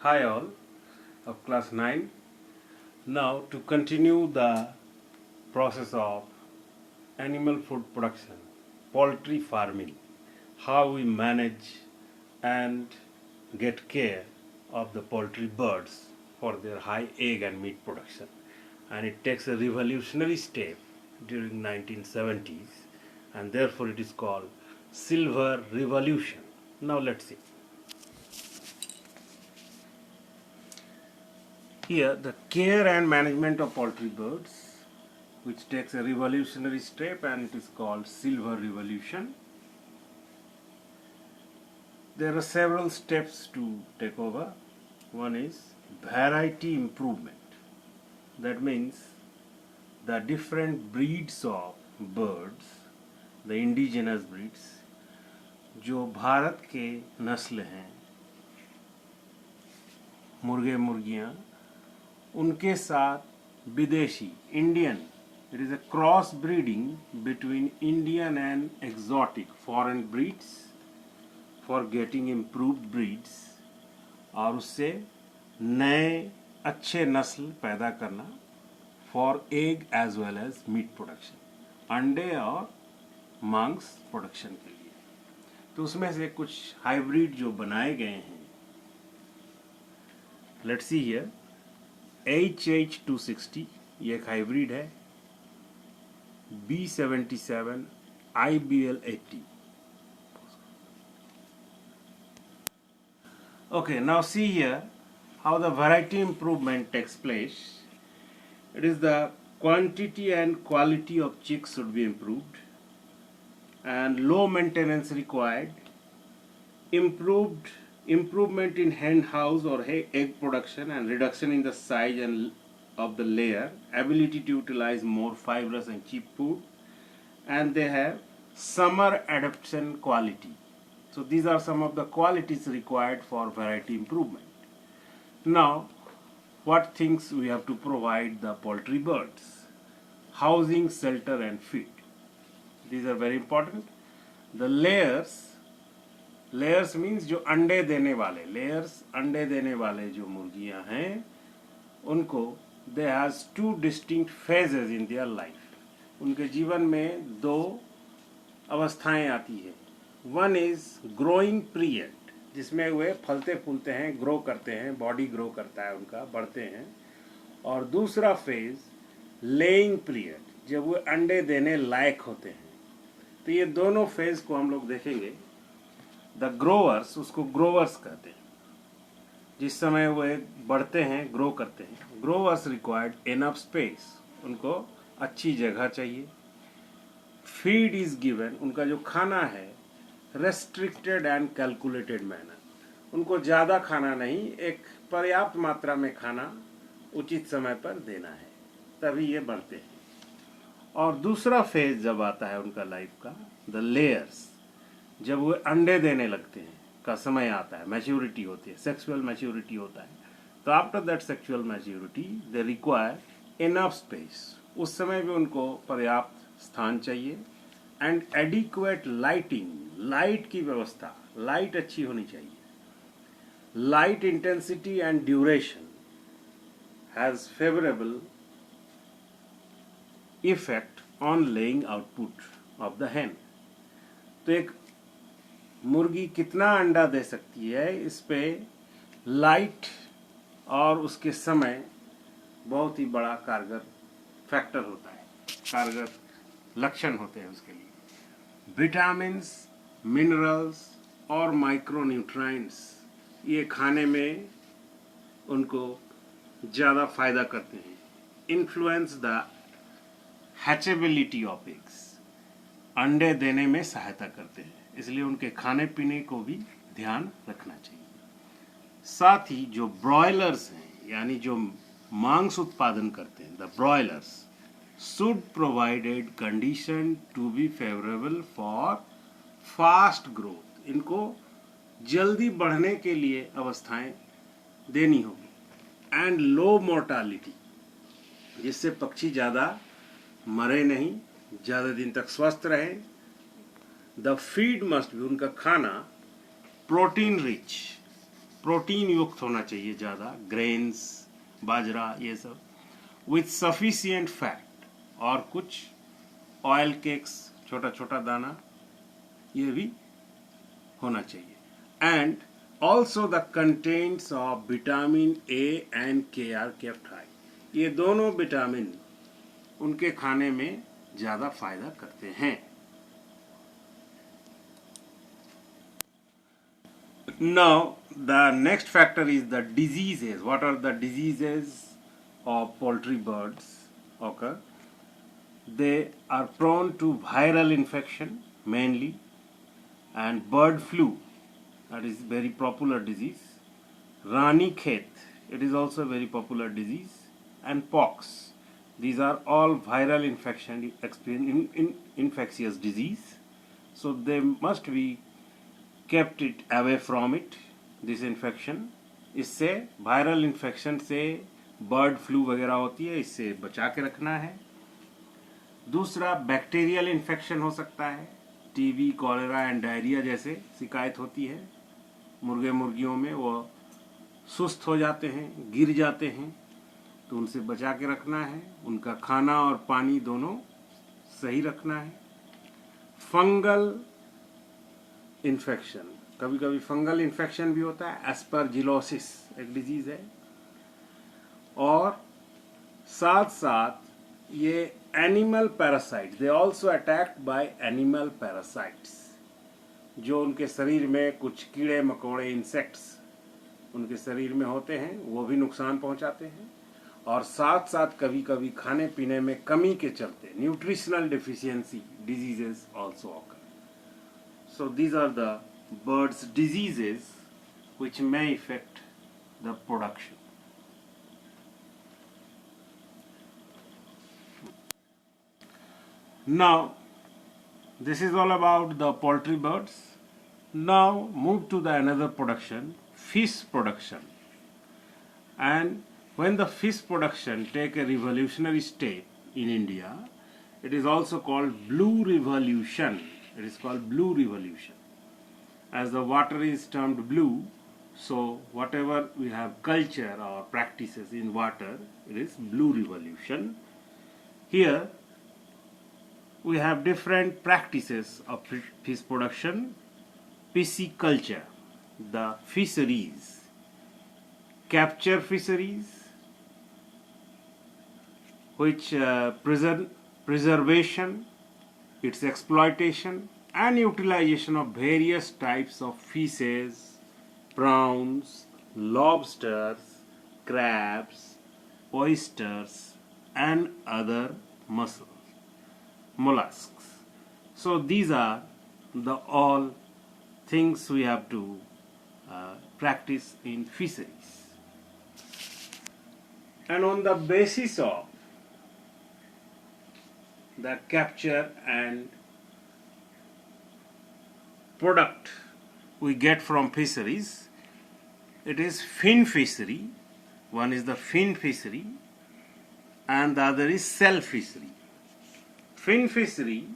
Hi all of class 9. Now to continue the process of animal food production, poultry farming, how we manage and get care of the poultry birds for their high egg and meat production. And it takes a revolutionary step during 1970s, and therefore it is called Silver Revolution. Now let's see. Here, the care and management of poultry birds, which takes a revolutionary step, and it is called Silver Revolution. There are several steps to take over. One is variety improvement. That means the different breeds of birds, the indigenous breeds, जो भारत के नस्ल हैं, मुर्गे मुर्गियाँ, उनके साथ विदेशी Indian, it is a cross breeding between Indian and exotic foreign breeds for getting improved breeds, और उससे नए अच्छे नस्ल पैदा करना for egg as well as meat production, अंडे और मांस प्रोडक्शन के लिए. तो उसमें से कुछ हाइब्रिड जो बनाए गए हैं, लेट्स सी हियर. HH260 ये एक हाइब्रिड है. B77, IBL80. Okay, now see here how the variety improvement takes place. It is the quantity and quality of chicks should be improved, and low maintenance required. Improvement in hen house or egg production, and reduction in the size and of the layer, ability to utilize more fibrous and cheap food, and they have summer adaptation quality. So these are some of the qualities required for variety improvement. Now, what things we have to provide the poultry birds? Housing, shelter and feed. These are very important. The layers means जो अंडे देने वाले, layers अंडे देने वाले जो मुर्गियां हैं, उनको they has two distinct phases in their life. उनके जीवन में दो अवस्थाएं आती है. वन इज ग्रोइंग पीरियड, जिसमें वे फलते फूलते हैं, ग्रो करते हैं, बॉडी ग्रो करता है उनका, बढ़ते हैं. और दूसरा फेज लेइंग पीरियड, जब वे अंडे देने लायक होते हैं. तो ये दोनों फेज को हम लोग देखेंगे. द ग्रोवर्स, उसको ग्रोवर्स कहते हैं, जिस समय वो बढ़ते हैं, ग्रो करते हैं. ग्रोवर्स रिक्वायर्ड इनफ स्पेस, उनको अच्छी जगह चाहिए. फीड इज गिवन, उनका जो खाना है रेस्ट्रिक्टेड एंड कैलकुलेटेड मैनर. उनको ज़्यादा खाना नहीं, एक पर्याप्त मात्रा में खाना उचित समय पर देना है, तभी ये बढ़ते हैं. और दूसरा फेज जब आता है उनका लाइफ का, द लेयर्स, जब वो अंडे देने लगते हैं का समय आता है, मैच्योरिटी होती है, सेक्सुअल मैच्योरिटी होता है. तो after that sexual maturity they require enough space, उस समय भी उनको पर्याप्त स्थान चाहिए. एंड एडिक्वेट लाइटिंग, लाइट की व्यवस्था, लाइट अच्छी होनी चाहिए. Light intensity and duration has favourable effect on laying output of the hen. तो एक मुर्गी कितना अंडा दे सकती है, इस पे लाइट और उसके समय बहुत ही बड़ा कारगर फैक्टर होता है, कारगर लक्षण होते हैं उसके लिए. विटामिन्स, मिनरल्स और माइक्रोन्यूट्राइंट्स, ये खाने में उनको ज़्यादा फायदा करते हैं. Influence the hatchability of eggs, अंडे देने में सहायता करते हैं, इसलिए उनके खाने पीने को भी ध्यान रखना चाहिए. साथ ही जो ब्रॉयलर्स हैं, यानी जो मांस उत्पादन करते हैं, the broilers should provided condition to be favourable for fast growth. इनको जल्दी बढ़ने के लिए अवस्थाएं देनी होगी. एंड लो मोर्टालिटी, जिससे पक्षी ज़्यादा मरे नहीं, ज़्यादा दिन तक स्वस्थ रहे. द फीड मस्ट भी, उनका खाना प्रोटीन रिच, प्रोटीन युक्त होना चाहिए ज़्यादा, ग्रेन्स, बाजरा, ये सब, विथ सफिशियंट फैट, और कुछ ऑयल केक्स, छोटा छोटा दाना, ये भी होना चाहिए. And also the contents of vitamin A and के आर केप्ट हाई. ये दोनों विटामिन उनके खाने में ज़्यादा फायदा करते हैं. Now, the next factor is the diseases. What are the diseases of poultry birds occur? They are prone to viral infection mainly, and bird flu, that is very popular disease. Rani Khet, it is also a very popular disease, and pox. These are all viral infection, infectious disease. So they must be kept it away from it, this infection. इससे viral infection से bird flu वगैरह होती है, इससे बचा के रखना है. दूसरा, बैक्टीरियल इन्फेक्शन हो सकता है, टीबी, कॉलेरा एंड डायरिया जैसे शिकायत होती है. मुर्गे मुर्गियों में वो सुस्त हो जाते हैं, गिर जाते हैं, तो उनसे बचा के रखना है. उनका खाना और पानी दोनों सही रखना है. फंगल इन्फेक्शन, कभी कभी फंगल इन्फेक्शन भी होता है, एस्परजिलोसिस एक डिजीज है. और साथ साथ ये animal parasite, they also attacked by animal parasites, जो उनके शरीर में कुछ कीड़े मकोड़े, इंसेक्ट्स उनके शरीर में होते हैं, वो भी नुकसान पहुंचाते हैं. और साथ साथ कभी कभी खाने पीने में कमी के चलते nutritional deficiency diseases also occur. So these are the birds' diseases which may affect the production. Now, this is all about the poultry birds. Now move to the another production, fish production. And when the fish production take a revolutionary step in India, it is also called blue revolution. It is called blue revolution. As the water is termed blue, so whatever we have culture or practices in water, it is blue revolution. Here we have different practices of fish production. Pisciculture, the fisheries, capture fisheries, which preservation, its exploitation and utilization of various types of fishes, prawns, lobsters, crabs, oysters and other mollusks. So these are the all things we have to practice in fisheries. And on the basis of the capture and product we get from fisheries, it is fin fishery. One is the fin fishery and the other is shell fishery. Fin fishery,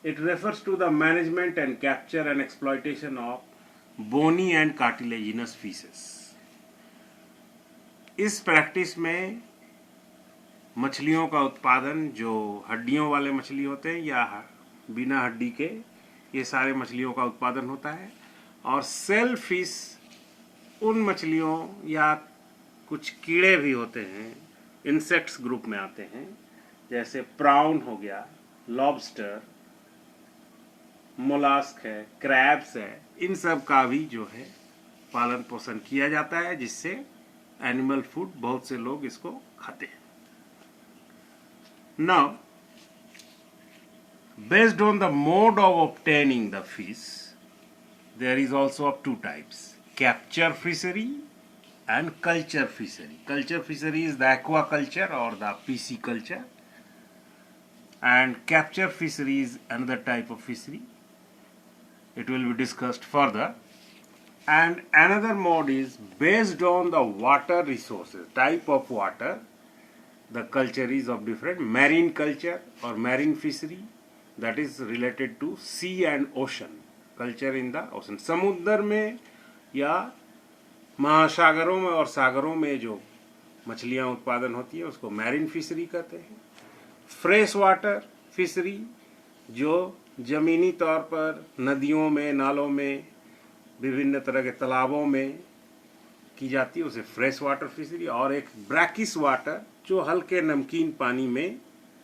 it refers to the management and capture and exploitation of bony and cartilaginous fishes. इस practice में मछलियों का उत्पादन, जो हड्डियों वाले मछली होते हैं या बिना हड्डी के, ये सारे मछलियों का उत्पादन होता है. और सेल फिश उन मछलियों या कुछ कीड़े भी होते हैं, इंसेक्ट्स ग्रुप में आते हैं, जैसे प्राउन हो गया, लॉबस्टर, मोलास्क है, क्रैब्स है, इन सब का भी जो है पालन पोषण किया जाता है, जिससे एनिमल फूड बहुत से लोग इसको खाते हैं. Now, based on the mode of obtaining the fish, there is also of two types: capture fishery and culture fishery. Culture fishery is the aquaculture or the pisciculture, and capture fishery is another type of fishery. It will be discussed further. And another mode is based on the water resources, type of water. The culture is of different. Marine culture or marine fishery, that is related to sea and ocean. Culture in the ocean, समुद्र में या महासागरों में और सागरों में जो मछलियां उत्पादन होती है उसको मैरीन फिशरी कहते हैं। फ्रेश वाटर फिशरी जो जमीनी तौर पर नदियों में, नालों में, विभिन्न तरह के तालाबों में की जाती है उसे फ्रेश वाटर फिशरी। और एक ब्रैकिश वाटर जो हल्के नमकीन पानी में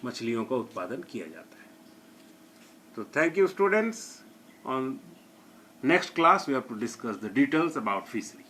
मछलियों का उत्पादन किया जाता है। तो thank you students. On next class we have to discuss the details about fishery.